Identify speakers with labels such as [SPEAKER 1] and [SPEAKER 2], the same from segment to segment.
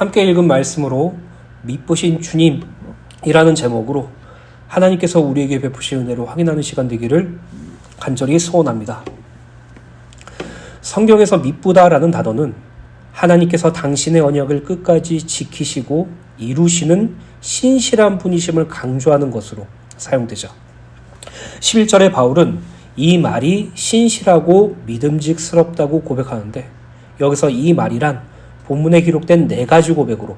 [SPEAKER 1] 함께 읽은 말씀으로 미쁘신 주님이라는 제목으로 하나님께서 우리에게 베푸신 은혜를 확인하는 시간 되기를 간절히 소원합니다. 성경에서 미쁘다라는 단어는 하나님께서 당신의 언약을 끝까지 지키시고 이루시는 신실한 분이심을 강조하는 것으로 사용되죠. 11절에 바울은 이 말이 신실하고 믿음직스럽다고 고백하는데, 여기서 이 말이란 본문에 기록된 4가지 고백으로,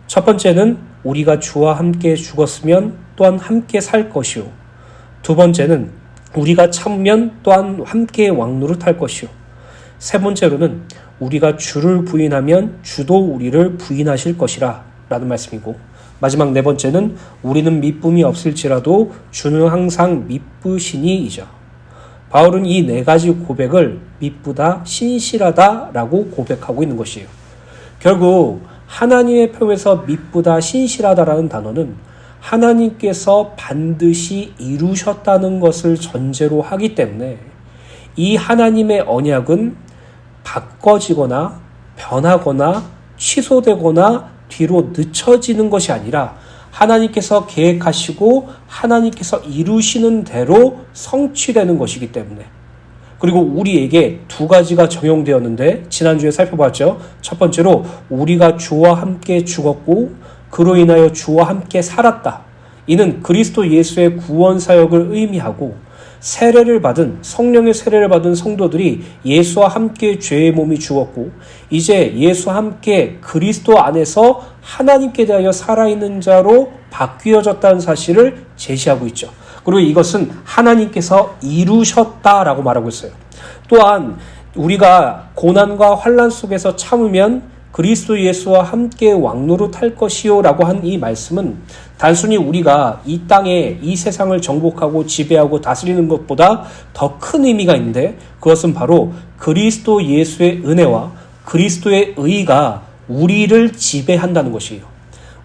[SPEAKER 1] 첫 번째는 우리가 주와 함께 죽었으면 또한 함께 살 것이요, 두 번째는 우리가 참으면 또한 함께 왕노릇할 것이요, 세 번째로는 우리가 주를 부인하면 주도 우리를 부인하실 것이라 라는 말씀이고, 마지막 4번째는 우리는 미쁨이 없을지라도 주는 항상 미쁘시니이죠. 바울은 이 4가지 고백을 미쁘다, 신실하다 라고 고백하고 있는 것이에요. 결국 하나님의 표에서 미쁘다, 신실하다라는 단어는 하나님께서 반드시 이루셨다는 것을 전제로 하기 때문에 이 하나님의 언약은 바꿔지거나 변하거나 취소되거나 뒤로 늦춰지는 것이 아니라 하나님께서 계획하시고 하나님께서 이루시는 대로 성취되는 것이기 때문에, 그리고 우리에게 2가지가 적용되었는데 지난주에 살펴봤죠. 첫 번째로 우리가 주와 함께 죽었고 그로 인하여 주와 함께 살았다. 이는 그리스도 예수의 구원 사역을 의미하고, 세례를 받은, 성령의 세례를 받은 성도들이 예수와 함께 죄의 몸이 죽었고 이제 예수와 함께 그리스도 안에서 하나님께 대하여 살아있는 자로 바뀌어졌다는 사실을 제시하고 있죠. 그리고 이것은 하나님께서 이루셨다라고 말하고 있어요. 또한 우리가 고난과 환난 속에서 참으면 그리스도 예수와 함께 왕노릇할 것이요 라고 한 이 말씀은 단순히 우리가 이 땅에 이 세상을 정복하고 지배하고 다스리는 것보다 더 큰 의미가 있는데, 그것은 바로 그리스도 예수의 은혜와 그리스도의 의가 우리를 지배한다는 것이에요.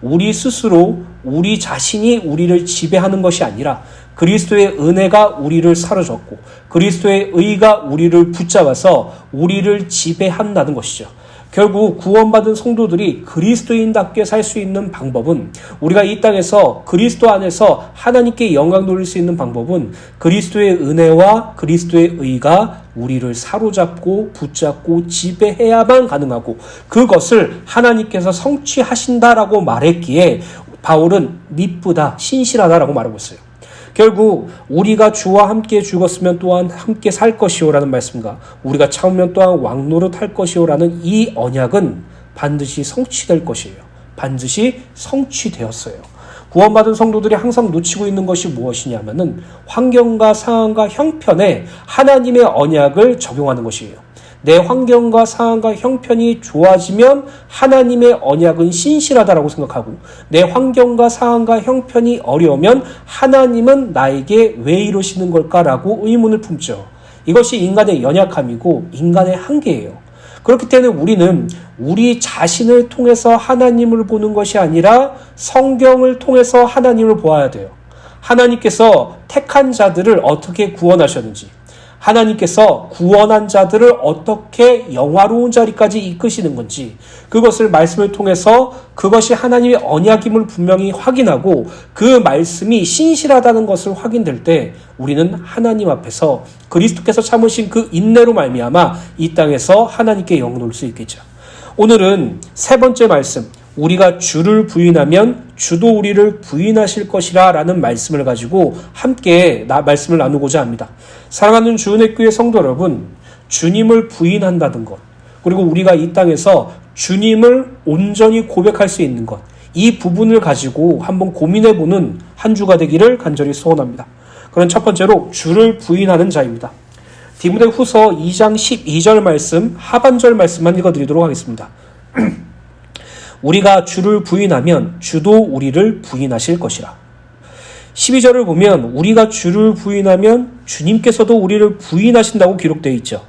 [SPEAKER 1] 우리 스스로, 우리 자신이 우리를 지배하는 것이 아니라 그리스도의 은혜가 우리를 사로잡고 그리스도의 의가 우리를 붙잡아서 우리를 지배한다는 것이죠. 결국 구원받은 성도들이 그리스도인답게 살 수 있는 방법은, 우리가 이 땅에서 그리스도 안에서 하나님께 영광 돌릴 수 있는 방법은 그리스도의 은혜와 그리스도의 의가 우리를 사로잡고 붙잡고 지배해야만 가능하고, 그것을 하나님께서 성취하신다라고 말했기에 바울은 미쁘다, 신실하다라고 말하고 있어요. 결국 우리가 주와 함께 죽었으면 또한 함께 살 것이요라는 말씀과 우리가 참으면 또한 왕노릇할 것이요라는 이 언약은 반드시 성취될 것이에요. 반드시 성취되었어요. 구원받은 성도들이 항상 놓치고 있는 것이 무엇이냐면은 환경과 상황과 형편에 하나님의 언약을 적용하는 것이에요. 내 환경과 상황과 형편이 좋아지면 하나님의 언약은 신실하다라고 생각하고, 내 환경과 상황과 형편이 어려우면 하나님은 나에게 왜 이러시는 걸까라고 의문을 품죠. 이것이 인간의 연약함이고 인간의 한계예요. 그렇기 때문에 우리는 우리 자신을 통해서 하나님을 보는 것이 아니라 성경을 통해서 하나님을 보아야 돼요. 하나님께서 택한 자들을 어떻게 구원하셨는지, 하나님께서 구원한 자들을 어떻게 영화로운 자리까지 이끄시는 건지, 그것을 말씀을 통해서 그것이 하나님의 언약임을 분명히 확인하고 그 말씀이 신실하다는 것을 확인될 때 우리는 하나님 앞에서 그리스도께서 참으신 그 인내로 말미암아 이 땅에서 하나님께 영광 돌릴 수 있겠죠. 오늘은 3번째 말씀, 우리가 주를 부인하면 주도 우리를 부인하실 것이라 라는 말씀을 가지고 함께 말씀을 나누고자 합니다. 사랑하는 주은혜교회 성도 여러분, 주님을 부인한다는 것, 그리고 우리가 이 땅에서 주님을 온전히 고백할 수 있는 것, 이 부분을 가지고 한번 고민해보는 한 주가 되기를 간절히 소원합니다. 그럼 첫 번째로 주를 부인하는 자입니다. 디모데후서 2장 12절 말씀, 하반절 말씀만 읽어드리도록 하겠습니다. 우리가 주를 부인하면 주도 우리를 부인하실 것이라. 12절을 보면 우리가 주를 부인하면 주님께서도 우리를 부인하신다고 기록되어 있죠.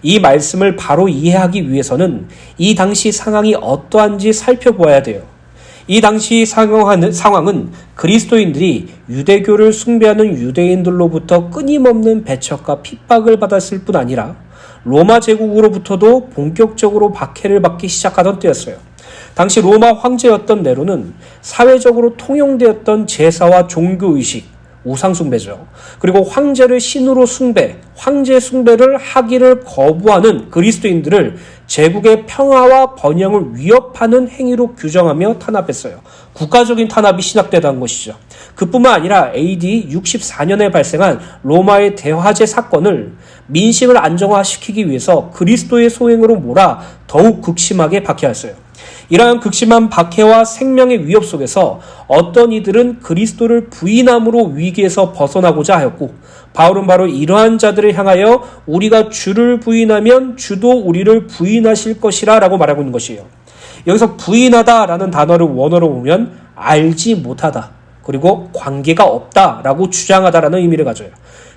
[SPEAKER 1] 이 말씀을 바로 이해하기 위해서는 이 당시 상황이 어떠한지 살펴보아야 돼요. 이 당시 상황은 그리스도인들이 유대교를 숭배하는 유대인들로부터 끊임없는 배척과 핍박을 받았을 뿐 아니라 로마 제국으로부터도 본격적으로 박해를 받기 시작하던 때였어요. 당시 로마 황제였던 네로는 사회적으로 통용되었던 제사와 종교의식, 우상숭배죠. 그리고 황제를 신으로 숭배, 황제 숭배를 하기를 거부하는 그리스도인들을 제국의 평화와 번영을 위협하는 행위로 규정하며 탄압했어요. 국가적인 탄압이 시작되던 것이죠. 그뿐만 아니라 AD 64년에 발생한 로마의 대화재 사건을 민심을 안정화시키기 위해서 그리스도의 소행으로 몰아 더욱 극심하게 박해했어요. 이러한 극심한 박해와 생명의 위협 속에서 어떤 이들은 그리스도를 부인함으로 위기에서 벗어나고자 하였고, 바울은 바로 이러한 자들을 향하여 우리가 주를 부인하면 주도 우리를 부인하실 것이라 라고 말하고 있는 것이에요. 여기서 부인하다 라는 단어를 원어로 보면 알지 못하다, 그리고 관계가 없다 라고 주장하다 라는 의미를 가져요.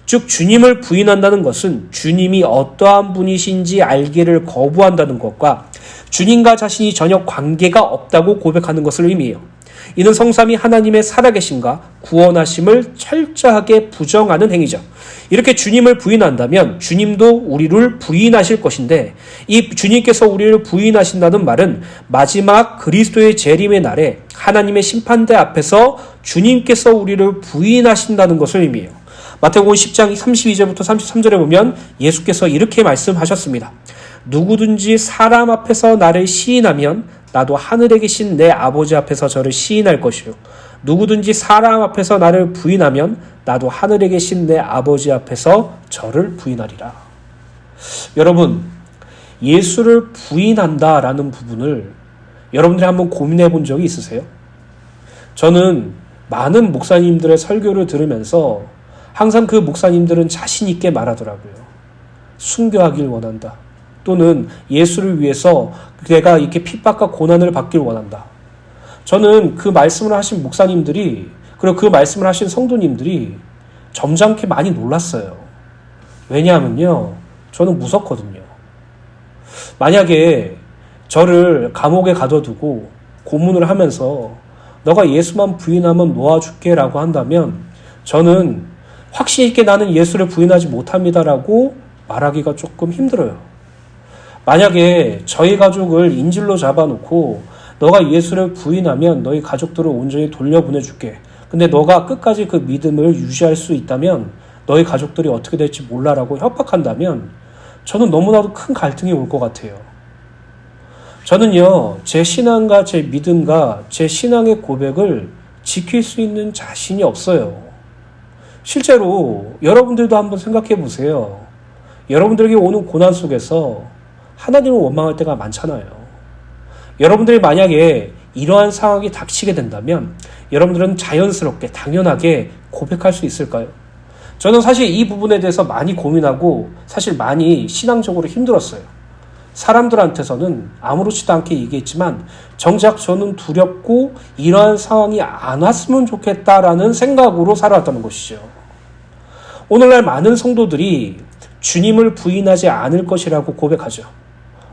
[SPEAKER 1] 즉 주님을 부인한다는 것은 주님이 어떠한 분이신지 알기를 거부한다는 것과 주님과 자신이 전혀 관계가 없다고 고백하는 것을 의미해요. 이는 성삼위 하나님의 살아계심과 구원하심을 철저하게 부정하는 행위죠. 이렇게 주님을 부인한다면 주님도 우리를 부인하실 것인데, 이 주님께서 우리를 부인하신다는 말은 마지막 그리스도의 재림의 날에 하나님의 심판대 앞에서 주님께서 우리를 부인하신다는 것을 의미해요. 마태복음 10장 32절부터 33절에 보면 예수께서 이렇게 말씀하셨습니다. 누구든지 사람 앞에서 나를 시인하면 나도 하늘에 계신 내 아버지 앞에서 저를 시인할 것이요. 누구든지 사람 앞에서 나를 부인하면 나도 하늘에 계신 내 아버지 앞에서 저를 부인하리라. 여러분, 예수를 부인한다라는 부분을 여러분들이 한번 고민해 본 적이 있으세요? 저는 많은 목사님들의 설교를 들으면서 항상 그 목사님들은 자신 있게 말하더라고요. 순교하길 원한다. 또는 예수를 위해서 내가 이렇게 핍박과 고난을 받길 원한다. 저는 그 말씀을 하신 목사님들이, 그리고 그 말씀을 하신 성도님들이 점잖게 많이 놀랐어요. 왜냐하면요, 저는 무섭거든요. 만약에 저를 감옥에 가둬두고 고문을 하면서 너가 예수만 부인하면 놓아줄게 라고 한다면 저는 확신 있게 나는 예수를 부인하지 못합니다라고 말하기가 조금 힘들어요. 만약에 저희 가족을 인질로 잡아놓고 너가 예수를 부인하면 너희 가족들을 온전히 돌려보내줄게. 근데 너가 끝까지 그 믿음을 유지할 수 있다면 너희 가족들이 어떻게 될지 몰라라고 협박한다면 저는 너무나도 큰 갈등이 올 것 같아요. 저는요, 제 신앙과 제 믿음과 제 신앙의 고백을 지킬 수 있는 자신이 없어요. 실제로 여러분들도 한번 생각해 보세요. 여러분들에게 오는 고난 속에서 하나님을 원망할 때가 많잖아요. 여러분들이 만약에 이러한 상황이 닥치게 된다면 여러분들은 자연스럽게 당연하게 고백할 수 있을까요? 저는 사실 이 부분에 대해서 많이 고민하고 사실 많이 신앙적으로 힘들었어요. 사람들한테서는 아무렇지도 않게 얘기했지만 정작 저는 두렵고 이러한 상황이 안 왔으면 좋겠다라는 생각으로 살아왔다는 것이죠. 오늘날 많은 성도들이 주님을 부인하지 않을 것이라고 고백하죠.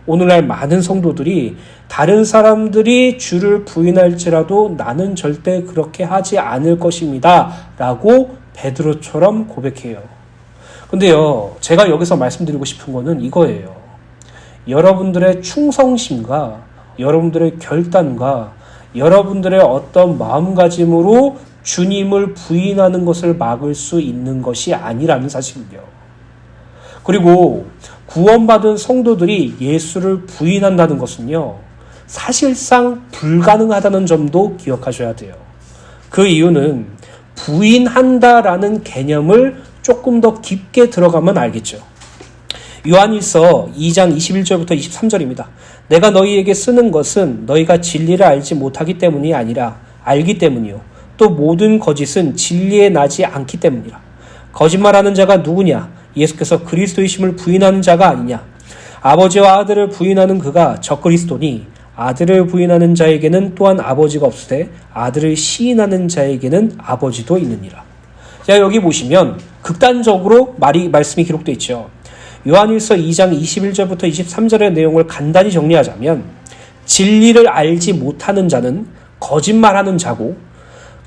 [SPEAKER 1] 오늘날 많은 성도들이 다른 사람들이 주를 부인할지라도 나는 절대 그렇게 하지 않을 것입니다 라고 베드로처럼 고백해요. 근데요, 제가 여기서 말씀드리고 싶은 거는 이거예요. 여러분들의 충성심과 여러분들의 결단과 여러분들의 어떤 마음가짐으로 주님을 부인하는 것을 막을 수 있는 것이 아니라는 사실이요. 그리고 구원받은 성도들이 예수를 부인한다는 것은요, 사실상 불가능하다는 점도 기억하셔야 돼요. 그 이유는 부인한다라는 개념을 조금 더 깊게 들어가면 알겠죠. 요한일서 2장 21절부터 23절입니다. 내가 너희에게 쓰는 것은 너희가 진리를 알지 못하기 때문이 아니라 알기 때문이요. 또 모든 거짓은 진리에 나지 않기 때문이라. 거짓말하는 자가 누구냐? 예수께서 그리스도이심을 부인하는 자가 아니냐? 아버지와 아들을 부인하는 그가 적그리스도니 아들을 부인하는 자에게는 또한 아버지가 없으되 아들을 시인하는 자에게는 아버지도 있느니라. 자, 여기 보시면 극단적으로 말씀이 기록되어 있죠. 요한일서 2장 21절부터 23절의 내용을 간단히 정리하자면 진리를 알지 못하는 자는 거짓말하는 자고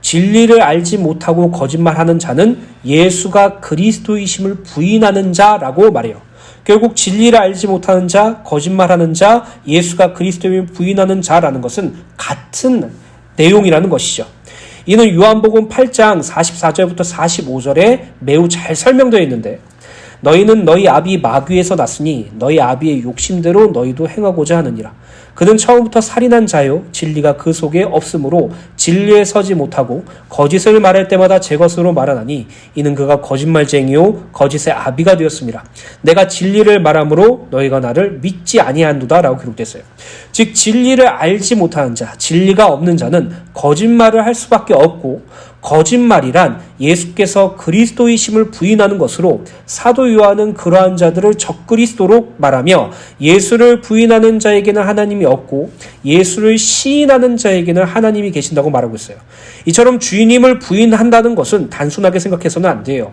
[SPEAKER 1] 진리를 알지 못하고 거짓말하는 자는 예수가 그리스도이심을 부인하는 자라고 말해요. 결국 진리를 알지 못하는 자, 거짓말하는 자, 예수가 그리스도임을 부인하는 자라는 것은 같은 내용이라는 것이죠. 이는 요한복음 8장 44절부터 45절에 매우 잘 설명되어 있는데, 너희는 너희 아비 마귀에서 났으니 너희 아비의 욕심대로 너희도 행하고자 하느니라. 그는 처음부터 살인한 자요 진리가 그 속에 없으므로 진리에 서지 못하고 거짓을 말할 때마다 제 것으로 말하나니 이는 그가 거짓말쟁이요 거짓의 아비가 되었습니다. 내가 진리를 말함으로 너희가 나를 믿지 아니한도다 라고 기록됐어요. 즉 진리를 알지 못하는 자, 진리가 없는 자는 거짓말을 할 수밖에 없고, 거짓말이란 예수께서 그리스도이심을 부인하는 것으로 사도 요한은 그러한 자들을 적그리스도로 말하며, 예수를 부인하는 자에게는 하나님이 없고 예수를 시인하는 자에게는 하나님이 계신다고 말하고 있어요. 이처럼 주님을 부인한다는 것은 단순하게 생각해서는 안 돼요.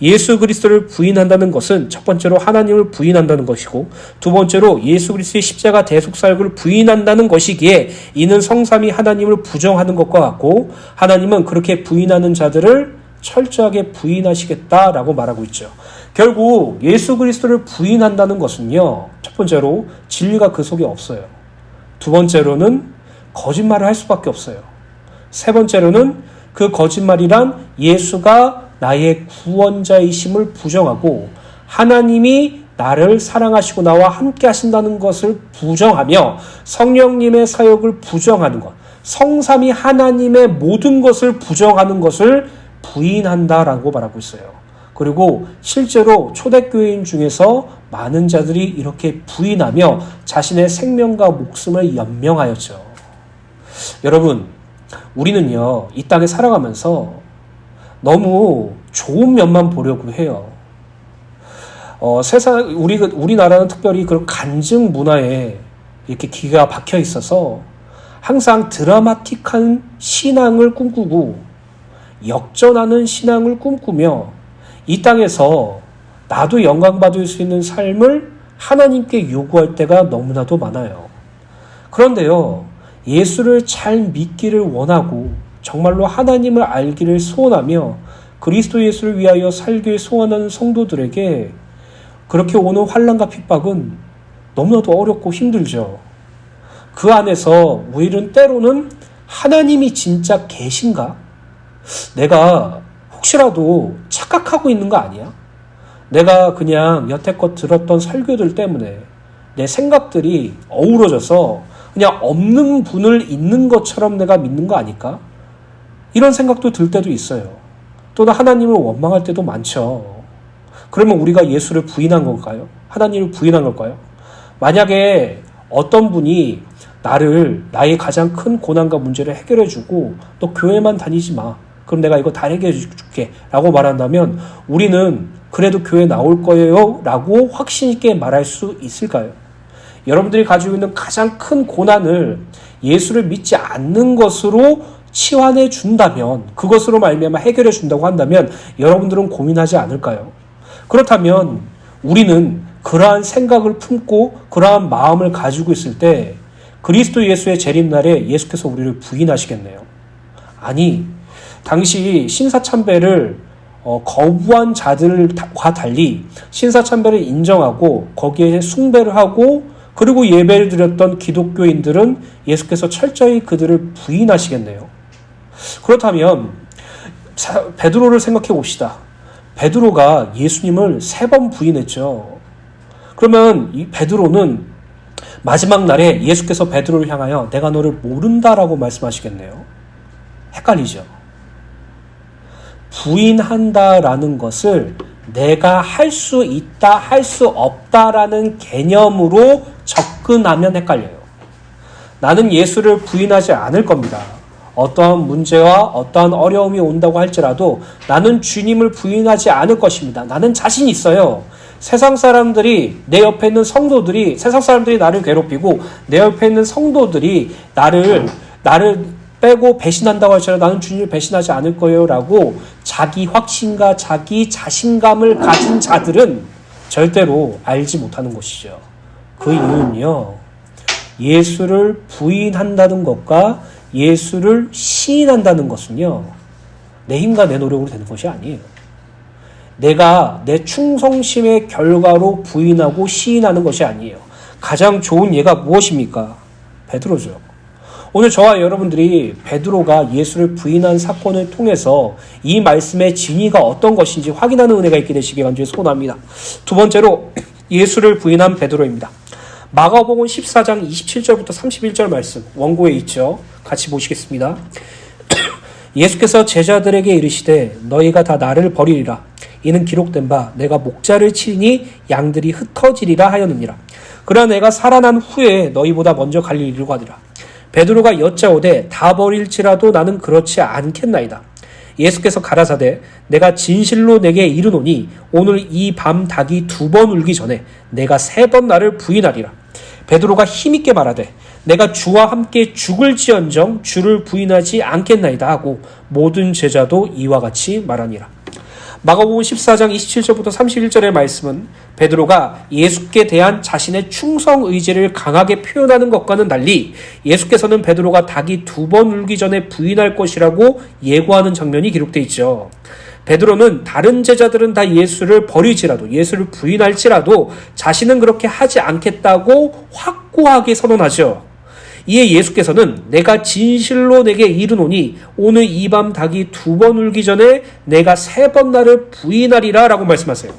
[SPEAKER 1] 예수 그리스도를 부인한다는 것은 첫 번째로 하나님을 부인한다는 것이고, 두 번째로 예수 그리스도의 십자가 대속사역을 부인한다는 것이기에 이는 성삼위 하나님을 부정하는 것과 같고, 하나님은 그렇게 부인하는 자들을 철저하게 부인하시겠다라고 말하고 있죠. 결국 예수 그리스도를 부인한다는 것은요, 첫 번째로 진리가 그 속에 없어요. 두 번째로는 거짓말을 할 수밖에 없어요. 세 번째로는 그 거짓말이란 예수가 나의 구원자이심을 부정하고 하나님이 나를 사랑하시고 나와 함께 하신다는 것을 부정하며 성령님의 사역을 부정하는 것, 성삼위 하나님의 모든 것을 부정하는 것을 부인한다라고 말하고 있어요. 그리고 실제로 초대교인 중에서 많은 자들이 이렇게 부인하며 자신의 생명과 목숨을 연명하였죠. 여러분, 우리는요, 이 땅에 살아가면서 너무 좋은 면만 보려고 해요. 우리나라는 특별히 그런 간증 문화에 이렇게 기가 박혀 있어서 항상 드라마틱한 신앙을 꿈꾸고 역전하는 신앙을 꿈꾸며 이 땅에서 나도 영광받을 수 있는 삶을 하나님께 요구할 때가 너무나도 많아요. 그런데요, 예수를 잘 믿기를 원하고 정말로 하나님을 알기를 소원하며 그리스도 예수를 위하여 살길 소원하는 성도들에게 그렇게 오는 환난과 핍박은 너무나도 어렵고 힘들죠. 그 안에서 우리는 때로는 하나님이 진짜 계신가? 내가 혹시라도 착각하고 있는 거 아니야? 내가 그냥 여태껏 들었던 설교들 때문에 내 생각들이 어우러져서 그냥 없는 분을 있는 것처럼 내가 믿는 거 아닐까? 이런 생각도 들 때도 있어요. 또는 하나님을 원망할 때도 많죠. 그러면 우리가 예수를 부인한 걸까요? 하나님을 부인한 걸까요? 만약에 어떤 분이 나의 가장 큰 고난과 문제를 해결해주고 너 교회만 다니지 마. 그럼 내가 이거 다 해결해줄게 라고 말한다면 우리는 그래도 교회 나올 거예요 라고 확신 있게 말할 수 있을까요? 여러분들이 가지고 있는 가장 큰 고난을 예수를 믿지 않는 것으로 치환해 준다면, 그것으로 말미암아 해결해 준다고 한다면 여러분들은 고민하지 않을까요? 그렇다면 우리는 그러한 생각을 품고 그러한 마음을 가지고 있을 때 그리스도 예수의 재림날에 예수께서 우리를 부인하시겠네요. 아니, 당시 신사참배를 거부한 자들과 달리 신사참배를 인정하고 거기에 숭배를 하고 그리고 예배를 드렸던 기독교인들은 예수께서 철저히 그들을 부인하시겠네요. 그렇다면 베드로를 생각해 봅시다. 베드로가 예수님을 3번 부인했죠. 그러면 이 베드로는 마지막 날에 예수께서 베드로를 향하여 내가 너를 모른다라고 말씀하시겠네요. 헷갈리죠. 부인한다라는 것을 내가 할 수 있다, 할 수 없다라는 개념으로 접근하면 헷갈려요. 나는 예수를 부인하지 않을 겁니다. 어떠한 문제와 어떠한 어려움이 온다고 할지라도 나는 주님을 부인하지 않을 것입니다. 나는 자신 있어요. 세상 사람들이, 내 옆에 있는 성도들이, 세상 사람들이 나를 괴롭히고 내 옆에 있는 성도들이 나를 빼고 배신한다고 할지라도 나는 주님을 배신하지 않을 거예요 라고 자기 확신과 자기 자신감을 가진 자들은 절대로 알지 못하는 것이죠. 그 이유는요, 예수를 부인한다는 것과 예수를 시인한다는 것은요, 내 힘과 내 노력으로 되는 것이 아니에요. 내가 내 충성심의 결과로 부인하고 시인하는 것이 아니에요. 가장 좋은 예가 무엇입니까? 베드로죠. 오늘 저와 여러분들이 베드로가 예수를 부인한 사건을 통해서 이 말씀의 진위가 어떤 것인지 확인하는 은혜가 있게 되시길 간절히 소원합니다. 두 번째로 예수를 부인한 베드로입니다. 마가복음 14장 27절부터 31절 말씀 원고에 있죠. 같이 보시겠습니다. 예수께서 제자들에게 이르시되 너희가 다 나를 버리리라. 이는 기록된 바 내가 목자를 치리니 양들이 흩어지리라 하였느니라. 그러나 내가 살아난 후에 너희보다 먼저 갈릴리로 가리라. 베드로가 여짜오되 다 버릴지라도 나는 그렇지 않겠나이다. 예수께서 가라사대 내가 진실로 내게 이르노니 오늘 이 밤 닭이 2번 울기 전에 내가 3번 나를 부인하리라. 베드로가 힘있게 말하되 내가 주와 함께 죽을지언정 주를 부인하지 않겠나이다 하고 모든 제자도 이와 같이 말하니라. 마가복음 14장 27절부터 31절의 말씀은 베드로가 예수께 대한 자신의 충성 의지를 강하게 표현하는 것과는 달리 예수께서는 베드로가 닭이 2번 울기 전에 부인할 것이라고 예고하는 장면이 기록되어 있죠. 베드로는 다른 제자들은 다 예수를 버릴지라도 예수를 부인할지라도 자신은 그렇게 하지 않겠다고 확고하게 선언하죠. 이에 예수께서는 내가 진실로 내게 이르노니 오늘 이 밤 닭이 2번 울기 전에 내가 3번 나를 부인하리라 라고 말씀하세요.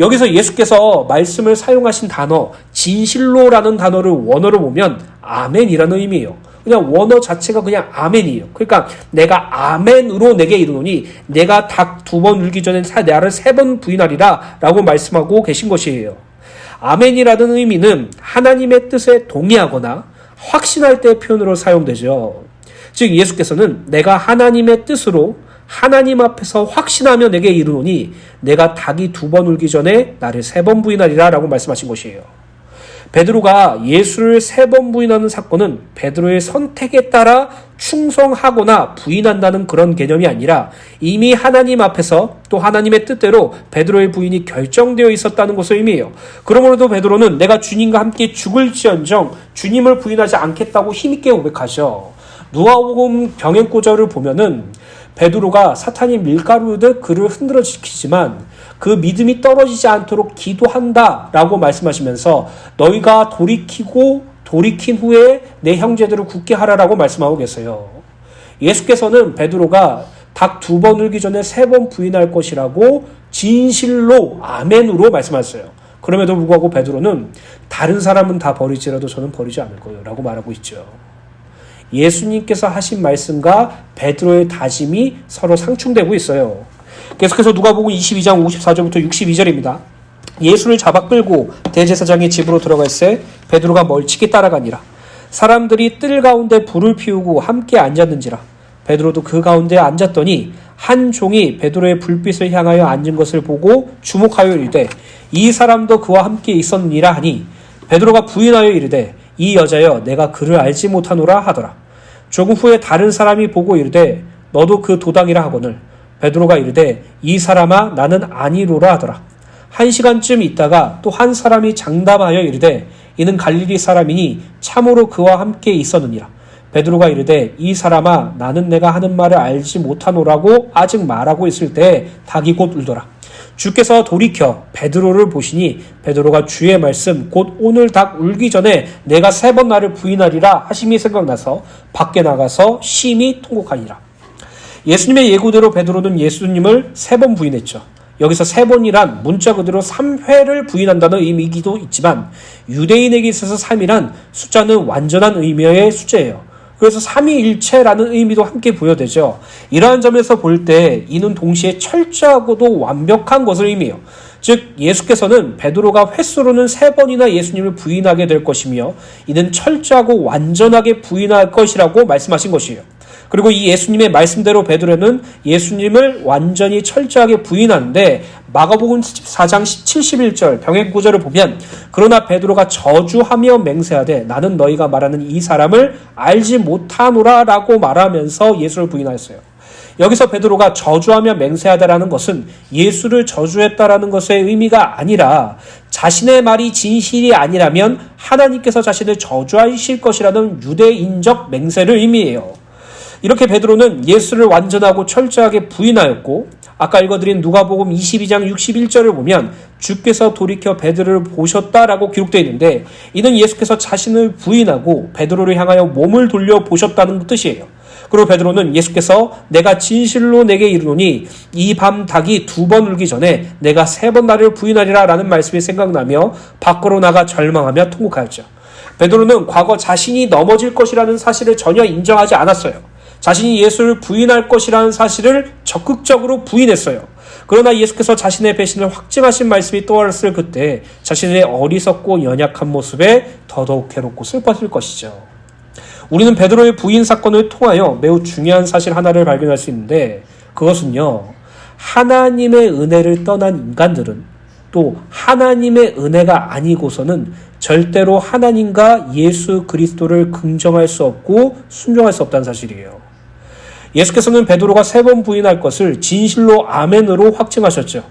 [SPEAKER 1] 여기서 예수께서 말씀을 사용하신 단어 진실로라는 단어를 원어로 보면 아멘이라는 의미예요. 그냥 원어 자체가 그냥 아멘이에요. 그러니까 내가 아멘으로 내게 이르노니 내가 닭 2번 울기 전에 나를 3번 부인하리라 라고 말씀하고 계신 것이에요. 아멘이라는 의미는 하나님의 뜻에 동의하거나 확신할 때의 표현으로 사용되죠. 즉 예수께서는 내가 하나님의 뜻으로 하나님 앞에서 확신하며 내게 이르노니 내가 닭이 2번 울기 전에 나를 3번 부인하리라 라고 말씀하신 것이에요. 베드로가 예수를 3번 부인하는 사건은 베드로의 선택에 따라 충성하거나 부인한다는 그런 개념이 아니라 이미 하나님 앞에서 또 하나님의 뜻대로 베드로의 부인이 결정되어 있었다는 것을 의미해요. 그러므로도 베드로는 내가 주님과 함께 죽을지언정 주님을 부인하지 않겠다고 힘있게 고백하죠. 누가복음 병행구절을 보면은 베드로가 사탄이 밀가루듯 그를 흔들어 지키지만 그 믿음이 떨어지지 않도록 기도한다라고 말씀하시면서 너희가 돌이킨 후에 내 형제들을 굳게 하라라고 말씀하고 계세요. 예수께서는 베드로가 닭 2번 울기 전에 3번 부인할 것이라고 진실로 아멘으로 말씀하셨어요. 그럼에도 불구하고 베드로는 다른 사람은 다 버리지라도 저는 버리지 않을 거예요 라고 말하고 있죠. 예수님께서 하신 말씀과 베드로의 다짐이 서로 상충되고 있어요. 계속해서 누가복음 22장 54절부터 62절입니다. 예수를 잡아 끌고 대제사장의 집으로 들어갈새 베드로가 멀찍이 따라가니라. 사람들이 뜰 가운데 불을 피우고 함께 앉았는지라. 베드로도 그 가운데 앉았더니 한 종이 베드로의 불빛을 향하여 앉은 것을 보고 주목하여 이르되 이 사람도 그와 함께 있었느니라 하니 베드로가 부인하여 이르되 이 여자여 내가 그를 알지 못하노라 하더라. 조금 후에 다른 사람이 보고 이르되 너도 그 도당이라 하거늘 베드로가 이르되 이 사람아 나는 아니로라 하더라. 1시간쯤 있다가 또 한 사람이 장담하여 이르되 이는 갈릴리 사람이니 참으로 그와 함께 있었느니라. 베드로가 이르되 이 사람아 나는 내가 하는 말을 알지 못하노라고 아직 말하고 있을 때 닭이 곧 울더라. 주께서 돌이켜 베드로를 보시니 베드로가 주의 말씀 곧 오늘 닭 울기 전에 내가 3번 나를 부인하리라 하심이 생각나서 밖에 나가서 심히 통곡하니라. 예수님의 예고대로 베드로는 예수님을 3번 부인했죠. 여기서 3번이란 문자 그대로 3회를 부인한다는 의미이기도 있지만 유대인에게 있어서 3이란 숫자는 완전한 의미의 숫자예요. 그래서 삼위일체라는 의미도 함께 부여되죠. 이러한 점에서 볼 때 이는 동시에 철저하고도 완벽한 것을 의미해요. 즉 예수께서는 베드로가 횟수로는 3번이나 예수님을 부인하게 될 것이며 이는 철저하고 완전하게 부인할 것이라고 말씀하신 것이에요. 그리고 이 예수님의 말씀대로 베드로는 예수님을 완전히 철저하게 부인하는데 마가복음 14장 71절 병행구절을 보면 그러나 베드로가 저주하며 맹세하되 나는 너희가 말하는 이 사람을 알지 못하노라 라고 말하면서 예수를 부인하였어요. 여기서 베드로가 저주하며 맹세하다라는 것은 예수를 저주했다라는 것의 의미가 아니라 자신의 말이 진실이 아니라면 하나님께서 자신을 저주하실 것이라는 유대인적 맹세를 의미해요. 이렇게 베드로는 예수를 완전하고 철저하게 부인하였고 아까 읽어드린 누가복음 22장 61절을 보면 주께서 돌이켜 베드로를 보셨다라고 기록되어 있는데 이는 예수께서 자신을 부인하고 베드로를 향하여 몸을 돌려 보셨다는 뜻이에요. 그리고 베드로는 예수께서 내가 진실로 내게 이르노니 이 밤 닭이 2번 울기 전에 내가 3번 나를 부인하리라 라는 말씀이 생각나며 밖으로 나가 절망하며 통곡하였죠. 베드로는 과거 자신이 넘어질 것이라는 사실을 전혀 인정하지 않았어요. 자신이 예수를 부인할 것이라는 사실을 적극적으로 부인했어요. 그러나 예수께서 자신의 배신을 확증하신 말씀이 떠올랐을 그때 자신의 어리석고 연약한 모습에 더더욱 괴롭고 슬펐을 것이죠. 우리는 베드로의 부인 사건을 통하여 매우 중요한 사실 하나를 발견할 수 있는데 그것은요. 하나님의 은혜를 떠난 인간들은 또 하나님의 은혜가 아니고서는 절대로 하나님과 예수 그리스도를 긍정할 수 없고 순종할 수 없다는 사실이에요. 예수께서는 베드로가 3번 부인할 것을 진실로 아멘으로 확증하셨죠.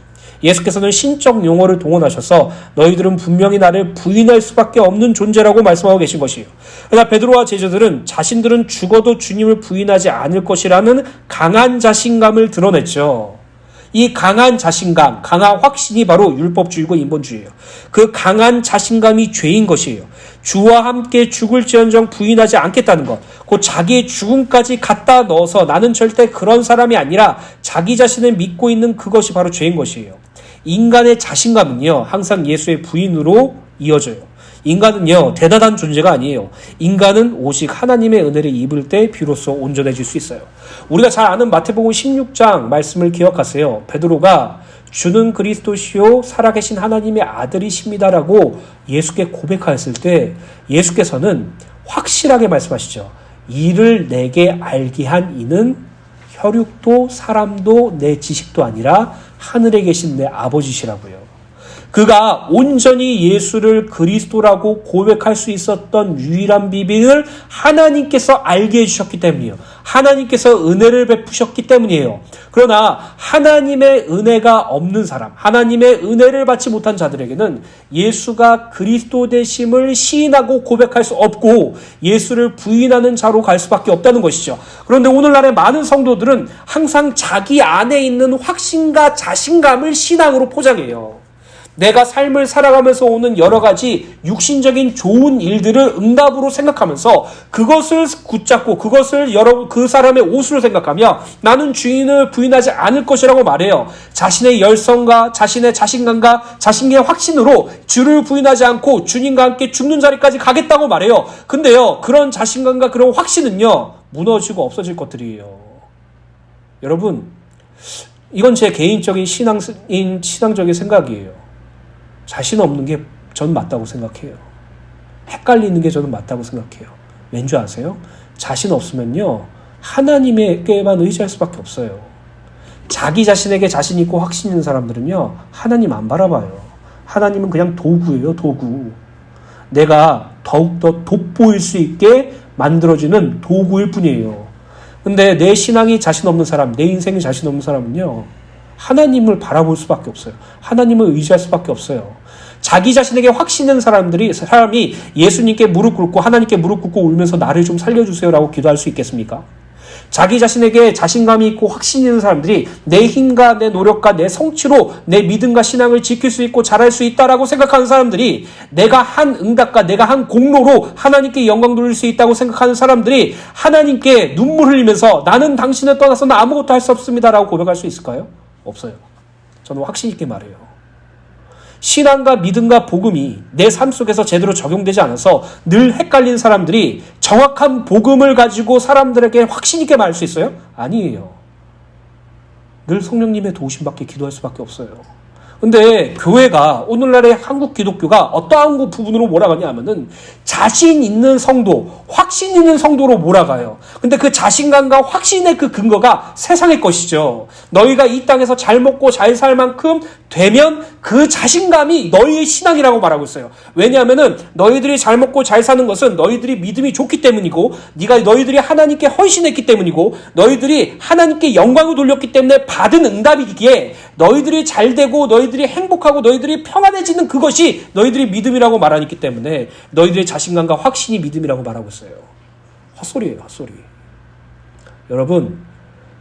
[SPEAKER 1] 예수께서는 신적 용어를 동원하셔서 너희들은 분명히 나를 부인할 수밖에 없는 존재라고 말씀하고 계신 것이에요. 그러나 베드로와 제자들은 자신들은 죽어도 주님을 부인하지 않을 것이라는 강한 자신감을 드러냈죠. 이 강한 자신감, 강한 확신이 바로 율법주의고 인본주의예요. 그 강한 자신감이 죄인 것이에요. 주와 함께 죽을지언정 부인하지 않겠다는 것, 곧 자기의 죽음까지 갖다 넣어서 나는 절대 그런 사람이 아니라 자기 자신을 믿고 있는 그것이 바로 죄인 것이에요. 인간의 자신감은요, 항상 예수의 부인으로 이어져요. 인간은요, 대단한 존재가 아니에요. 인간은 오직 하나님의 은혜를 입을 때 비로소 온전해질 수 있어요. 우리가 잘 아는 마태복음 16장 말씀을 기억하세요. 베드로가 주는 그리스도시요 살아계신 하나님의 아들이십니다라고 예수께 고백하였을 때 예수께서는 확실하게 말씀하시죠. 이를 내게 알게 한 이는 혈육도 사람도 내 지식도 아니라 하늘에 계신 내 아버지시라고요. 그가 온전히 예수를 그리스도라고 고백할 수 있었던 유일한 비밀을 하나님께서 알게 해주셨기 때문이에요. 하나님께서 은혜를 베푸셨기 때문이에요. 그러나 하나님의 은혜가 없는 사람, 하나님의 은혜를 받지 못한 자들에게는 예수가 그리스도 되심을 시인하고 고백할 수 없고 예수를 부인하는 자로 갈 수밖에 없다는 것이죠. 그런데 오늘날의 많은 성도들은 항상 자기 안에 있는 확신과 자신감을 신앙으로 포장해요. 내가 삶을 살아가면서 오는 여러 가지 육신적인 좋은 일들을 응답으로 생각하면서 그것을 붙잡고 그것을 그 사람의 옷으로 생각하며 나는 주인을 부인하지 않을 것이라고 말해요. 자신의 열성과 자신의 자신감과 자신의 확신으로 주를 부인하지 않고 주님과 함께 죽는 자리까지 가겠다고 말해요. 근데요, 그런 자신감과 그런 확신은요, 무너지고 없어질 것들이에요. 여러분, 이건 제 개인적인 신앙적인 생각이에요. 자신 없는 게 저는 맞다고 생각해요. 헷갈리는 게 저는 맞다고 생각해요. 왠 줄 아세요? 자신 없으면요, 하나님에게만 의지할 수밖에 없어요. 자기 자신에게 자신 있고 확신 있는 사람들은요, 하나님 안 바라봐요. 하나님은 그냥 도구예요, 도구. 내가 더욱더 돋보일 수 있게 만들어지는 도구일 뿐이에요. 근데 내 신앙이 자신 없는 사람, 내 인생이 자신 없는 사람은요, 하나님을 바라볼 수밖에 없어요. 하나님을 의지할 수밖에 없어요. 자기 자신에게 확신 있는 사람이 예수님께 무릎 꿇고 하나님께 무릎 꿇고 울면서 나를 좀 살려주세요라고 기도할 수 있겠습니까? 자기 자신에게 자신감이 있고 확신 있는 사람들이 내 힘과 내 노력과 내 성취로 내 믿음과 신앙을 지킬 수 있고 잘할 수 있다라고 생각하는 사람들이 내가 한 응답과 내가 한 공로로 하나님께 영광 돌릴 수 있다고 생각하는 사람들이 하나님께 눈물 흘리면서 나는 당신을 떠나서는 아무것도 할 수 없습니다라고 고백할 수 있을까요? 없어요. 저는 확신 있게 말해요. 신앙과 믿음과 복음이 내 삶 속에서 제대로 적용되지 않아서 늘 헷갈린 사람들이 정확한 복음을 가지고 사람들에게 확신 있게 말할 수 있어요? 아니에요. 늘 성령님의 도우심밖에 기도할 수밖에 없어요. 근데 교회가, 오늘날의 한국 기독교가 어떠한 부분으로 몰아가냐 하면은 자신 있는 성도, 확신 있는 성도로 몰아가요. 근데 그 자신감과 확신의 그 근거가 세상의 것이죠. 너희가 이 땅에서 잘 먹고 잘 살 만큼 되면 그 자신감이 너희의 신앙이라고 말하고 있어요. 왜냐하면은 너희들이 잘 먹고 잘 사는 것은 너희들이 믿음이 좋기 때문이고 너희들이 하나님께 헌신했기 때문이고 너희들이 하나님께 영광을 돌렸기 때문에 받은 응답이기에 너희들이 잘 되고 너희들이 행복하고 너희들이 평안해지는 그것이 너희들이 믿음이라고 말하기 때문에 너희들의 자신감과 확신이 믿음이라고 말하고 있어요. 헛소리예요, 헛소리. 여러분,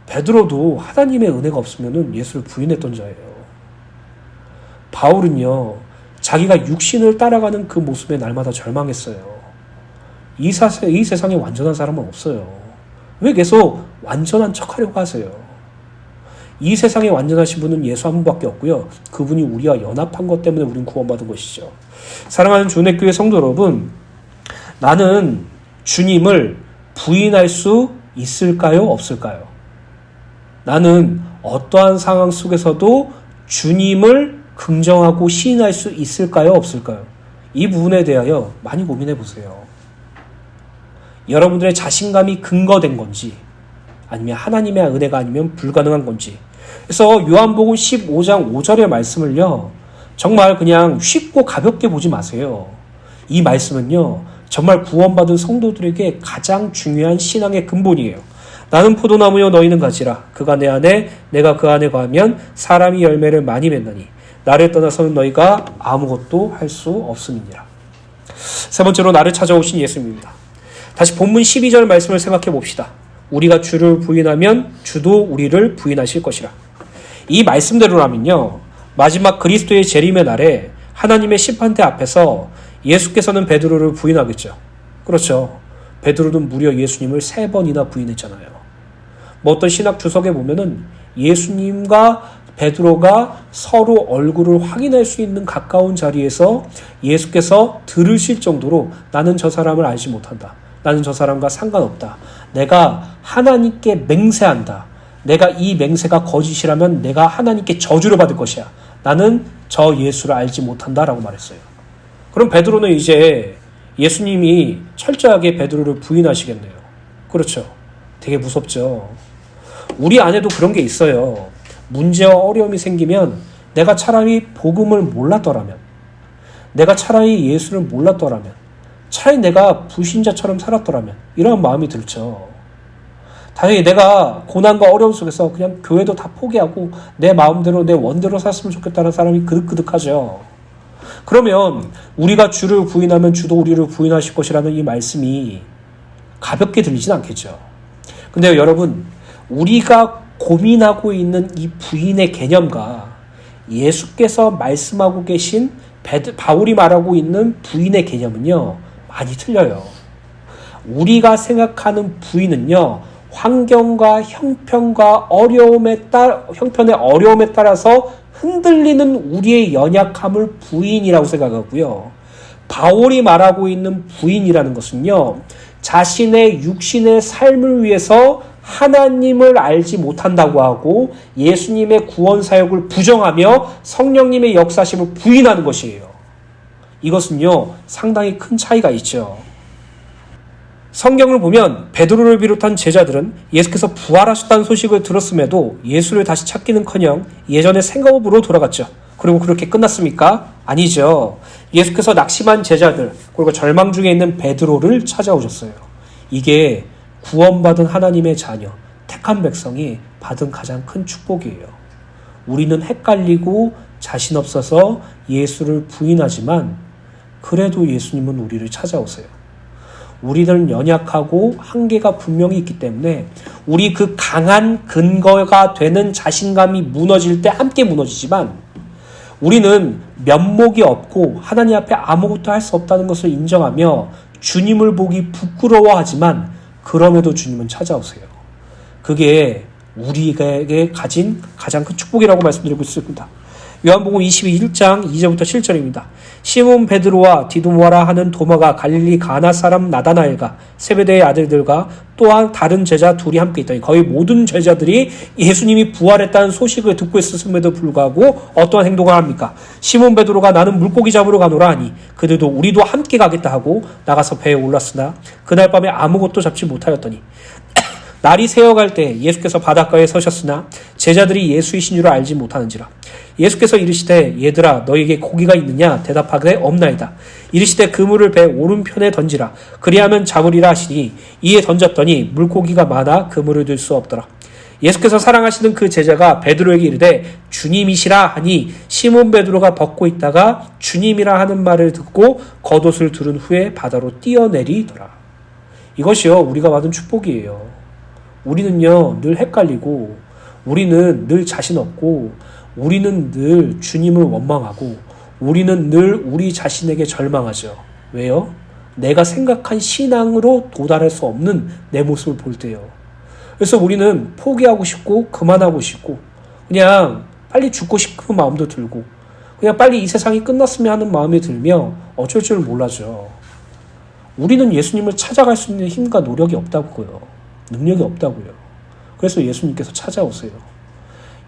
[SPEAKER 1] 베드로도 하나님의 은혜가 없으면 예수를 부인했던 자예요. 바울은요, 자기가 육신을 따라가는 그 모습에 날마다 절망했어요. 이 세상에 완전한 사람은 없어요. 왜 계속 완전한 척하려고 하세요? 이 세상에 완전하신 분은 예수 한 분밖에 없고요. 그분이 우리와 연합한 것 때문에 우리는 구원받은 것이죠. 사랑하는 주내교회 성도 여러분, 나는 주님을 부인할 수 있을까요? 없을까요? 나는 어떠한 상황 속에서도 주님을 긍정하고 시인할 수 있을까요? 없을까요? 이 부분에 대하여 많이 고민해 보세요. 여러분들의 자신감이 근거된 건지, 아니면 하나님의 은혜가 아니면 불가능한 건지. 그래서 요한복음 15장 5절의 말씀을요, 정말 그냥 쉽고 가볍게 보지 마세요. 이 말씀은요, 정말 구원받은 성도들에게 가장 중요한 신앙의 근본이에요. 나는 포도나무요 너희는 가지라. 그가 내 안에 내가 그 안에 거하면 사람이 열매를 많이 맺나니 나를 떠나서는 너희가 아무것도 할 수 없음이니라. 세 번째로 나를 찾아오신 예수님입니다. 다시 본문 12절 말씀을 생각해 봅시다. 우리가 주를 부인하면 주도 우리를 부인하실 것이라. 이 말씀대로라면요, 마지막 그리스도의 재림의 날에 하나님의 심판대 앞에서 예수께서는 베드로를 부인하겠죠. 그렇죠. 베드로는 무려 예수님을 3번이나 부인했잖아요. 뭐 어떤 신학 주석에 보면은 예수님과 베드로가 서로 얼굴을 확인할 수 있는 가까운 자리에서 예수께서 들으실 정도로 나는 저 사람을 알지 못한다. 나는 저 사람과 상관없다. 내가 하나님께 맹세한다. 내가 이 맹세가 거짓이라면 내가 하나님께 저주를 받을 것이야. 나는 저 예수를 알지 못한다라고 말했어요. 그럼 베드로는 이제 예수님이 철저하게 베드로를 부인하시겠네요. 그렇죠. 되게 무섭죠. 우리 안에도 그런 게 있어요. 문제와 어려움이 생기면 내가 차라리 복음을 몰랐더라면, 내가 차라리 예수를 몰랐더라면, 차라리 내가 불신자처럼 살았더라면 이런 마음이 들죠. 당연히 내가 고난과 어려움 속에서 그냥 교회도 다 포기하고 내 마음대로 내 원대로 살았으면 좋겠다는 사람이 그득그득하죠. 그러면 우리가 주를 부인하면 주도 우리를 부인하실 것이라는 이 말씀이 가볍게 들리진 않겠죠. 근데 여러분, 우리가 고민하고 있는 이 부인의 개념과 예수께서 말씀하고 계신 바울이 말하고 있는 부인의 개념은요, 많이 틀려요. 우리가 생각하는 부인은요, 환경과 형편의 어려움에 따라서 흔들리는 우리의 연약함을 부인이라고 생각하고요. 바울이 말하고 있는 부인이라는 것은요, 자신의 육신의 삶을 위해서 하나님을 알지 못한다고 하고 예수님의 구원 사역을 부정하며 성령님의 역사심을 부인하는 것이에요. 이것은요, 상당히 큰 차이가 있죠. 성경을 보면 베드로를 비롯한 제자들은 예수께서 부활하셨다는 소식을 들었음에도 예수를 다시 찾기는커녕 예전의 생업으로 돌아갔죠. 그리고 그렇게 끝났습니까? 아니죠. 예수께서 낙심한 제자들, 그리고 절망 중에 있는 베드로를 찾아오셨어요. 이게 구원받은 하나님의 자녀, 택한 백성이 받은 가장 큰 축복이에요. 우리는 헷갈리고 자신 없어서 예수를 부인하지만 그래도 예수님은 우리를 찾아오세요. 우리들은 연약하고 한계가 분명히 있기 때문에 우리 그 강한 근거가 되는 자신감이 무너질 때 함께 무너지지만, 우리는 면목이 없고 하나님 앞에 아무것도 할 수 없다는 것을 인정하며 주님을 보기 부끄러워하지만 그럼에도 주님은 찾아오세요. 그게 우리에게 가진 가장 큰 축복이라고 말씀드리고 있습니다. 요한복음 21장 2절부터 7절입니다. 시몬 베드로와 디두모라 하는 도마가 갈릴리 가나 사람 나다나엘과 세베대의 아들들과 또한 다른 제자 둘이 함께 있더니, 거의 모든 제자들이 예수님이 부활했다는 소식을 듣고 있었음에도 불구하고 어떠한 행동을 합니까? 시몬 베드로가 나는 물고기 잡으러 가노라 하니 그들도 우리도 함께 가겠다 하고 나가서 배에 올랐으나 그날 밤에 아무것도 잡지 못하였더니 날이 새어갈 때 예수께서 바닷가에 서셨으나 제자들이 예수이신 줄 알지 못하는지라. 예수께서 이르시되 얘들아 너희에게 고기가 있느냐? 대답하되 없나이다. 이르시되 그물을 배 오른편에 던지라. 그리하면 잡으리라 하시니 이에 던졌더니 물고기가 많아 그물을 들 수 없더라. 예수께서 사랑하시는 그 제자가 베드로에게 이르되 주님이시라 하니 시몬 베드로가 벗고 있다가 주님이라 하는 말을 듣고 겉옷을 두른 후에 바다로 뛰어내리더라. 이것이요, 우리가 받은 축복이에요. 우리는요, 늘 헷갈리고, 우리는 늘 자신 없고, 우리는 늘 주님을 원망하고, 우리는 늘 우리 자신에게 절망하죠. 왜요? 내가 생각한 신앙으로 도달할 수 없는 내 모습을 볼 때요. 그래서 우리는 포기하고 싶고, 그만하고 싶고, 그냥 빨리 죽고 싶은 마음도 들고, 그냥 빨리 이 세상이 끝났으면 하는 마음이 들며 어쩔 줄 몰라죠. 우리는 예수님을 찾아갈 수 있는 힘과 노력이 없다고요. 능력이 없다고요. 그래서 예수님께서 찾아오세요.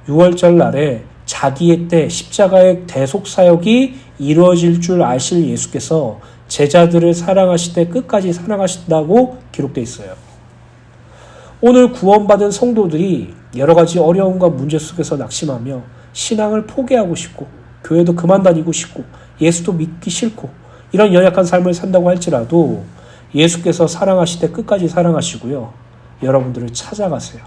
[SPEAKER 1] 6월절 날에 자기의 때 십자가의 대속사역이 이루어질 줄 아실 예수께서 제자들을 사랑하시되 끝까지 사랑하신다고 기록되어 있어요. 오늘 구원받은 성도들이 여러 가지 어려움과 문제 속에서 낙심하며 신앙을 포기하고 싶고 교회도 그만 다니고 싶고 예수도 믿기 싫고 이런 연약한 삶을 산다고 할지라도 예수께서 사랑하시되 끝까지 사랑하시고요. 여러분들을 찾아가세요.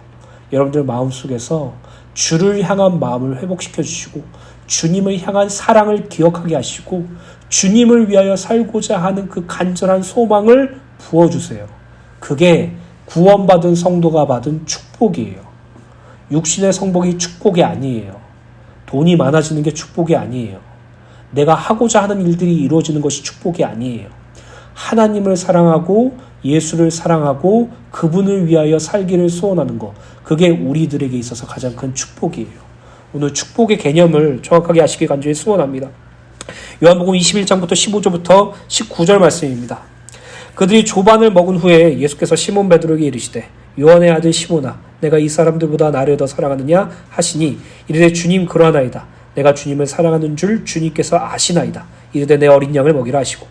[SPEAKER 1] 여러분들 마음속에서 주를 향한 마음을 회복시켜 주시고 주님을 향한 사랑을 기억하게 하시고 주님을 위하여 살고자 하는 그 간절한 소망을 부어주세요. 그게 구원받은 성도가 받은 축복이에요. 육신의 성복이 축복이 아니에요. 돈이 많아지는 게 축복이 아니에요. 내가 하고자 하는 일들이 이루어지는 것이 축복이 아니에요. 하나님을 사랑하고 예수를 사랑하고 그분을 위하여 살기를 소원하는 것, 그게 우리들에게 있어서 가장 큰 축복이에요. 오늘 축복의 개념을 정확하게 아시길 간절히 소원합니다. 요한복음 21장부터 15절부터 19절 말씀입니다. 그들이 조반을 먹은 후에 예수께서 시몬 베드로에게 이르시되 요한의 아들 시몬아 내가 이 사람들보다 나를 더 사랑하느냐 하시니 이르되 주님 그러하나이다. 내가 주님을 사랑하는 줄 주님께서 아시나이다. 이르되 내 어린 양을 먹이라 하시고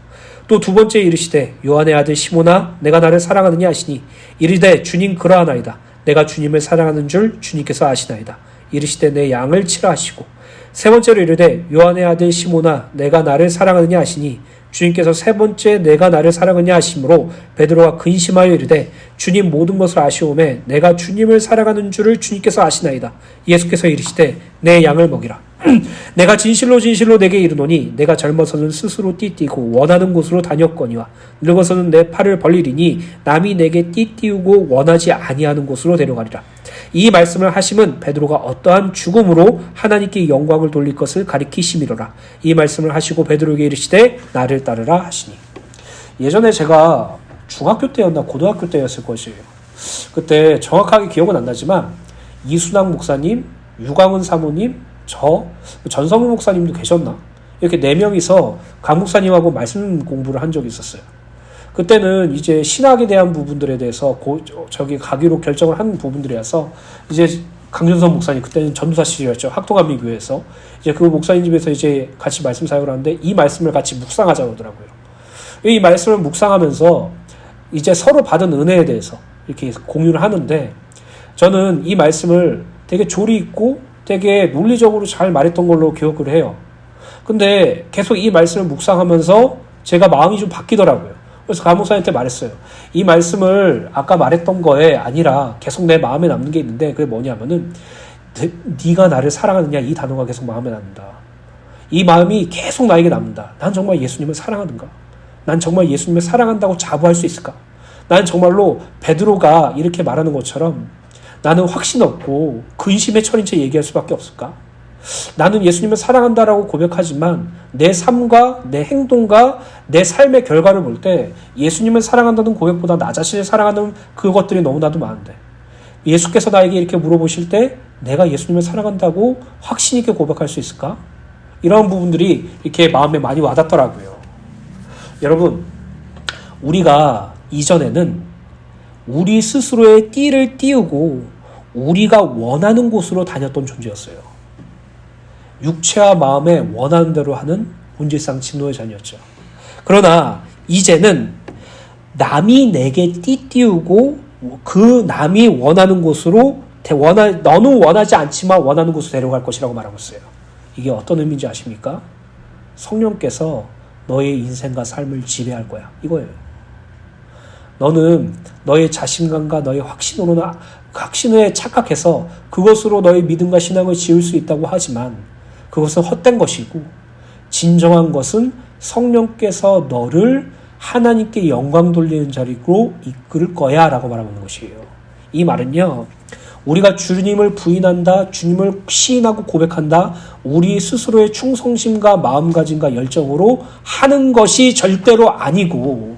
[SPEAKER 1] 또 두 번째 이르시되 요한의 아들 시몬아 내가 나를 사랑하느냐 하시니 이르되 주님 그러하나이다. 내가 주님을 사랑하는 줄 주님께서 아시나이다. 이르시되 내 양을 치라 하시고 세 번째로 이르되 요한의 아들 시몬아 내가 나를 사랑하느냐 하시니 주님께서 세 번째 내가 나를 사랑하느냐 하심으로 베드로가 근심하여 이르되 주님 모든 것을 아시오매 내가 주님을 사랑하는 줄을 주님께서 아시나이다. 예수께서 이르시되 내 양을 먹이라. 내가 진실로 진실로 내게 이르노니 내가 젊어서는 스스로 띠띠고 원하는 곳으로 다녔거니와 늙어서는 내 팔을 벌리리니 남이 내게 띠띠우고 원하지 아니하는 곳으로 데려가리라. 이 말씀을 하심은 베드로가 어떠한 죽음으로 하나님께 영광을 돌릴 것을 가리키심이로라. 이 말씀을 하시고 베드로에게 이르시되 나를 따르라 하시니. 예전에 제가 중학교 때였나 고등학교 때였을 것이에요. 그때 정확하게 기억은 안 나지만 이순학 목사님, 유광은 사모님, 저 전성우 목사님도 계셨나? 이렇게 4명이서 강 목사님하고 말씀 공부를 한 적이 있었어요. 그때는 이제 신학에 대한 부분들에 대해서 가기로 결정을 한 부분들이라서 이제 강준선 목사님 그때는 전도사실이었죠. 학동감리교회에서 이제 그 목사님 집에서 이제 같이 말씀 사역을 하는데 이 말씀을 같이 묵상하자 그러더라고요. 이 말씀을 묵상하면서 이제 서로 받은 은혜에 대해서 이렇게 공유를 하는데 저는 이 말씀을 되게 조리 있고 되게 논리적으로 잘 말했던 걸로 기억을 해요. 근데 계속 이 말씀을 묵상하면서 제가 마음이 좀 바뀌더라고요. 그래서 강 목사님한테 말했어요. 이 말씀을 아까 말했던 거에 아니라 계속 내 마음에 남는 게 있는데 그게 뭐냐면은 네가 나를 사랑하느냐 이 단어가 계속 마음에 남는다. 이 마음이 계속 나에게 남는다. 난 정말 예수님을 사랑하는가? 난 정말 예수님을 사랑한다고 자부할 수 있을까? 난 정말로 베드로가 이렇게 말하는 것처럼 나는 확신 없고 근심에 처린 채 얘기할 수밖에 없을까? 나는 예수님을 사랑한다라고 고백하지만 내 삶과 내 행동과 내 삶의 결과를 볼 때 예수님을 사랑한다는 고백보다 나 자신을 사랑하는 그것들이 너무나도 많은데 예수께서 나에게 이렇게 물어보실 때 내가 예수님을 사랑한다고 확신 있게 고백할 수 있을까? 이런 부분들이 이렇게 마음에 많이 와닿더라고요. 여러분, 우리가 이전에는 우리 스스로의 띠를 띄우고 우리가 원하는 곳으로 다녔던 존재였어요. 육체와 마음에 원하는 대로 하는 본질상 진노의 자녀였죠. 그러나 이제는 남이 내게 띠띄우고 그 남이 원하는 곳으로 너는 원하지 않지만 원하는 곳으로 데려갈 것이라고 말하고 있어요. 이게 어떤 의미인지 아십니까? 성령께서 너의 인생과 삶을 지배할 거야. 이거예요. 너는 너의 자신감과 너의 확신에 착각해서 그것으로 너의 믿음과 신앙을 지을 수 있다고 하지만 그것은 헛된 것이고 진정한 것은 성령께서 너를 하나님께 영광 돌리는 자리로 이끌 거야 라고 말하는 것이에요. 이 말은요, 우리가 주님을 부인한다, 주님을 시인하고 고백한다, 우리 스스로의 충성심과 마음가짐과 열정으로 하는 것이 절대로 아니고,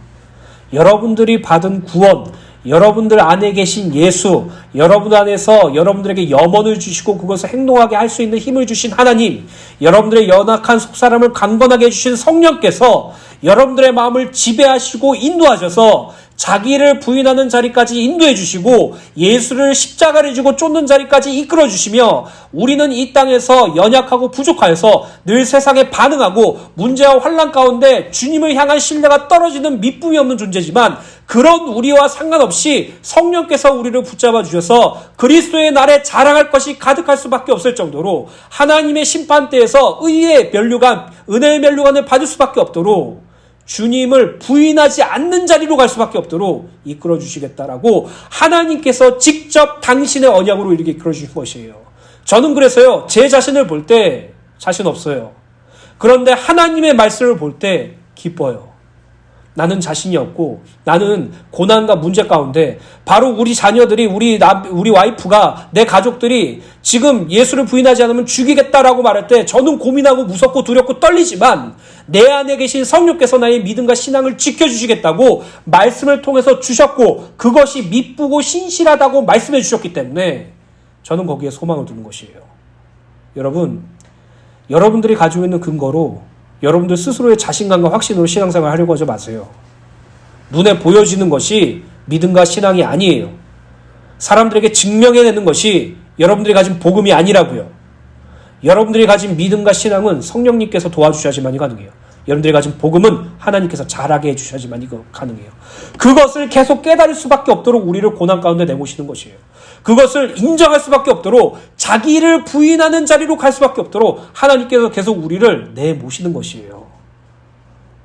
[SPEAKER 1] 여러분들이 받은 구원, 여러분들 안에 계신 예수, 여러분 안에서 여러분들에게 염원을 주시고 그것을 행동하게 할 수 있는 힘을 주신 하나님, 여러분들의 연약한 속사람을 강건하게 해주신 성령께서 여러분들의 마음을 지배하시고 인도하셔서 자기를 부인하는 자리까지 인도해 주시고 예수를 십자가를 지고 쫓는 자리까지 이끌어 주시며, 우리는 이 땅에서 연약하고 부족하여서 늘 세상에 반응하고 문제와 환난 가운데 주님을 향한 신뢰가 떨어지는 믿음이 없는 존재지만, 그런 우리와 상관없이 성령께서 우리를 붙잡아 주셔서 그리스도의 날에 자랑할 것이 가득할 수밖에 없을 정도로 하나님의 심판대에서 의의 면류관, 은혜의 면류관을 받을 수밖에 없도록 주님을 부인하지 않는 자리로 갈 수밖에 없도록 이끌어 주시겠다라고 하나님께서 직접 당신의 언약으로 이렇게 이끌어 주신 것이에요. 저는 그래서요, 제 자신을 볼 때 자신 없어요. 그런데 하나님의 말씀을 볼 때 기뻐요. 나는 자신이 없고, 나는 고난과 문제 가운데 바로 우리 자녀들이, 우리 와이프가, 내 가족들이 지금 예수를 부인하지 않으면 죽이겠다라고 말할 때 저는 고민하고 무섭고 두렵고 떨리지만, 내 안에 계신 성령께서 나의 믿음과 신앙을 지켜주시겠다고 말씀을 통해서 주셨고, 그것이 미쁘고 신실하다고 말씀해 주셨기 때문에 저는 거기에 소망을 두는 것이에요. 여러분, 여러분들이 가지고 있는 근거로 여러분들 스스로의 자신감과 확신으로 신앙생활 하려고 하지 마세요. 눈에 보여지는 것이 믿음과 신앙이 아니에요. 사람들에게 증명해내는 것이 여러분들이 가진 복음이 아니라고요. 여러분들이 가진 믿음과 신앙은 성령님께서 도와주셔야지만이 가능해요. 여러분들이 가진 복음은 하나님께서 잘하게 해주셔야지만이 가능해요. 그것을 계속 깨달을 수밖에 없도록 우리를 고난 가운데 내모시는 것이에요. 그것을 인정할 수밖에 없도록, 자기를 부인하는 자리로 갈 수밖에 없도록 하나님께서 계속 우리를 내모시는 것이에요.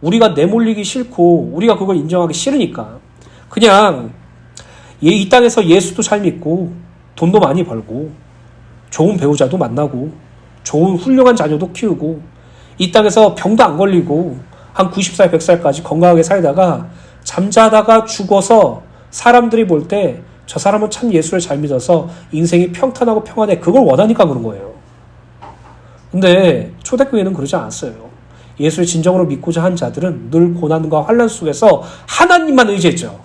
[SPEAKER 1] 우리가 내몰리기 싫고 우리가 그걸 인정하기 싫으니까 그냥 이 땅에서 예수도 잘 믿고 돈도 많이 벌고 좋은 배우자도 만나고 좋은 훌륭한 자녀도 키우고 이 땅에서 병도 안 걸리고 한 90살, 100살까지 건강하게 살다가 잠자다가 죽어서 사람들이 볼 때 저 사람은 참 예수를 잘 믿어서 인생이 평탄하고 평안해, 그걸 원하니까 그런 거예요. 근데 초대교회는 그러지 않았어요. 예수를 진정으로 믿고자 한 자들은 늘 고난과 환난 속에서 하나님만 의지했죠.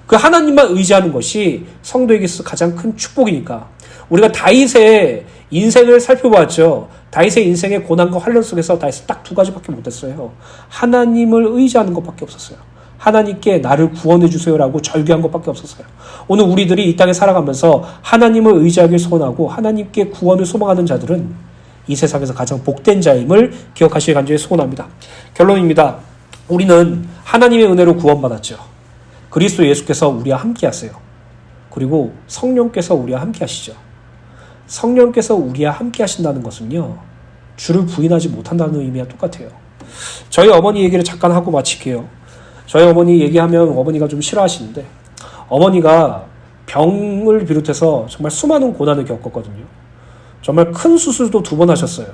[SPEAKER 1] 그 하나님만 의지하는 것이 성도에게 있어 가장 큰 축복이니까. 우리가 다윗의 인생을 살펴봤죠. 다윗의 인생의 고난과 환난 속에서 다윗은 딱 두 가지밖에 못했어요. 하나님을 의지하는 것밖에 없었어요. 하나님께 나를 구원해 주세요라고 절규한 것밖에 없었어요. 오늘 우리들이 이 땅에 살아가면서 하나님을 의지하길 소원하고 하나님께 구원을 소망하는 자들은 이 세상에서 가장 복된 자임을 기억하시길 간절히 소원합니다. 결론입니다. 우리는 하나님의 은혜로 구원받았죠. 그리스도 예수께서 우리와 함께 하세요. 그리고 성령께서 우리와 함께 하시죠. 성령께서 우리와 함께 하신다는 것은요, 주를 부인하지 못한다는 의미와 똑같아요. 저희 어머니 얘기를 잠깐 하고 마칠게요. 저희 어머니 얘기하면 어머니가 좀 싫어하시는데, 어머니가 병을 비롯해서 정말 수많은 고난을 겪었거든요. 정말 큰 수술도 2번 하셨어요.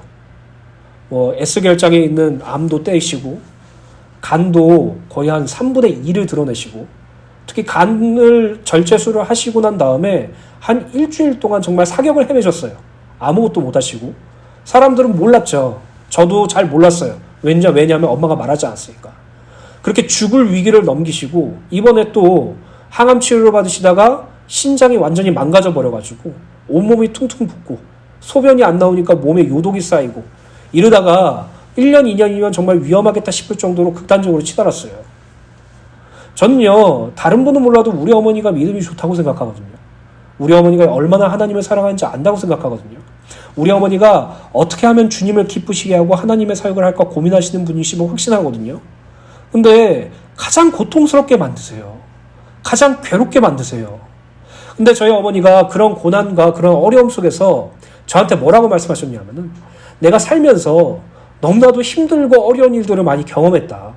[SPEAKER 1] S결장에 있는 암도 떼시고, 간도 거의 한 3분의 2를 드러내시고, 특히 간을 절제술을 하시고 난 다음에 한 일주일 동안 정말 사격을 헤매셨어요. 아무것도 못 하시고. 사람들은 몰랐죠. 저도 잘 몰랐어요. 왜냐하면 엄마가 말하지 않았으니까. 그렇게 죽을 위기를 넘기시고 이번에 또 항암 치료를 받으시다가 신장이 완전히 망가져 버려가지고 온몸이 퉁퉁 붓고 소변이 안 나오니까 몸에 요독이 쌓이고 이러다가 1년, 2년이면 정말 위험하겠다 싶을 정도로 극단적으로 치달았어요. 저는요, 다른 분은 몰라도 우리 어머니가 믿음이 좋다고 생각하거든요. 우리 어머니가 얼마나 하나님을 사랑하는지 안다고 생각하거든요. 우리 어머니가 어떻게 하면 주님을 기쁘시게 하고 하나님의 사역을 할까 고민하시는 분이시면 확신하거든요. 근데 가장 고통스럽게 만드세요. 가장 괴롭게 만드세요. 근데 저희 어머니가 그런 고난과 그런 어려움 속에서 저한테 뭐라고 말씀하셨냐면은, 내가 살면서 너무나도 힘들고 어려운 일들을 많이 경험했다.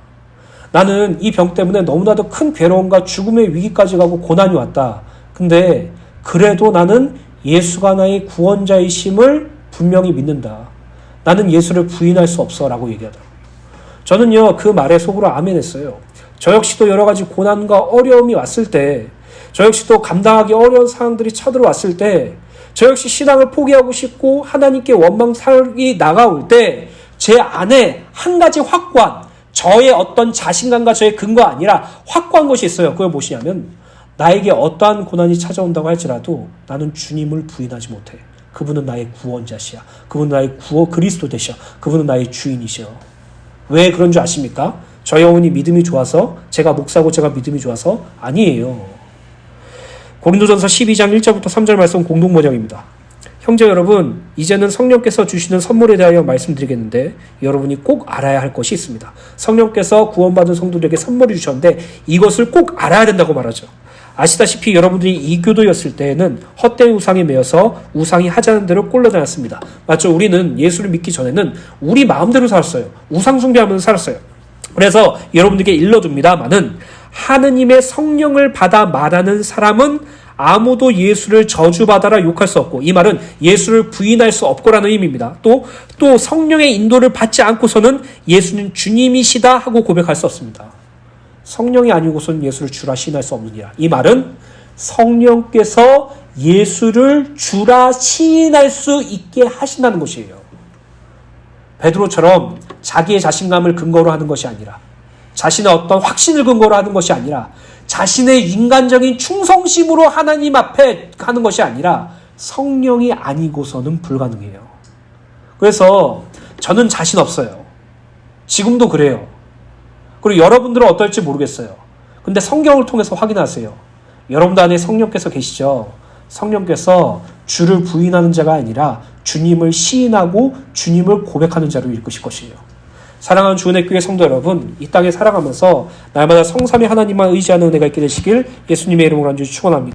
[SPEAKER 1] 나는 이 병 때문에 너무나도 큰 괴로움과 죽음의 위기까지 가고 고난이 왔다. 근데 그래도 나는 예수가 나의 구원자이심을 분명히 믿는다. 나는 예수를 부인할 수 없어 라고 얘기하더라고요. 저는요, 그 말에 속으로 아멘했어요. 저 역시도 여러 가지 고난과 어려움이 왔을 때 저 역시도 감당하기 어려운 상황들이 쳐들어왔을 때, 저 역시 신앙을 포기하고 싶고 하나님께 원망살이 나가올 때 제 안에 한 가지 확고한, 저의 어떤 자신감과 저의 근거가 아니라 확고한 것이 있어요. 그걸 무엇이냐면, 나에게 어떠한 고난이 찾아온다고 할지라도 나는 주님을 부인하지 못해. 그분은 나의 구원자시야. 그분은 나의 그리스도 되셔. 그분은 나의 주인이셔. 왜 그런 줄 아십니까? 저 영혼이 믿음이 좋아서, 제가 목사고 제가 믿음이 좋아서 아니에요. 고린도전서 12장 1절부터 3절 말씀 공동번역입니다. 형제 여러분, 이제는 성령께서 주시는 선물에 대하여 말씀드리겠는데 여러분이 꼭 알아야 할 것이 있습니다. 성령께서 구원받은 성도들에게 선물을 주셨는데 이것을 꼭 알아야 된다고 말하죠. 아시다시피 여러분들이 이교도였을 때에는 헛된 우상에 매여서 우상이 하자는 대로 꼴러다녔습니다. 맞죠? 우리는 예수를 믿기 전에는 우리 마음대로 살았어요. 우상 숭배하면서 살았어요. 그래서 여러분들께 일러둡니다마는 하느님의 성령을 받아 말하는 사람은 아무도 예수를 저주받아라 욕할 수 없고, 이 말은 예수를 부인할 수 없고라는 의미입니다. 또 성령의 인도를 받지 않고서는 예수는 주님이시다 하고 고백할 수 없습니다. 성령이 아니고서는 예수를 주라 시인할 수 없느니라. 이 말은 성령께서 예수를 주라 시인할 수 있게 하신다는 것이에요. 베드로처럼 자기의 자신감을 근거로 하는 것이 아니라, 자신의 어떤 확신을 근거로 하는 것이 아니라, 자신의 인간적인 충성심으로 하나님 앞에 하는 것이 아니라 성령이 아니고서는 불가능해요. 그래서 저는 자신 없어요. 지금도 그래요. 그리고 여러분들은 어떨지 모르겠어요. 근데 성경을 통해서 확인하세요. 여러분들 안에 성령께서 계시죠? 성령께서 주를 부인하는 자가 아니라 주님을 시인하고 주님을 고백하는 자로 이끄실 것이에요. 사랑하는 주은혜 교회 성도 여러분, 이 땅에 살아가면서 날마다 성삼위 하나님만 의지하는 은혜가 있게 되시길 예수님의 이름으로 간절히 축원합니다.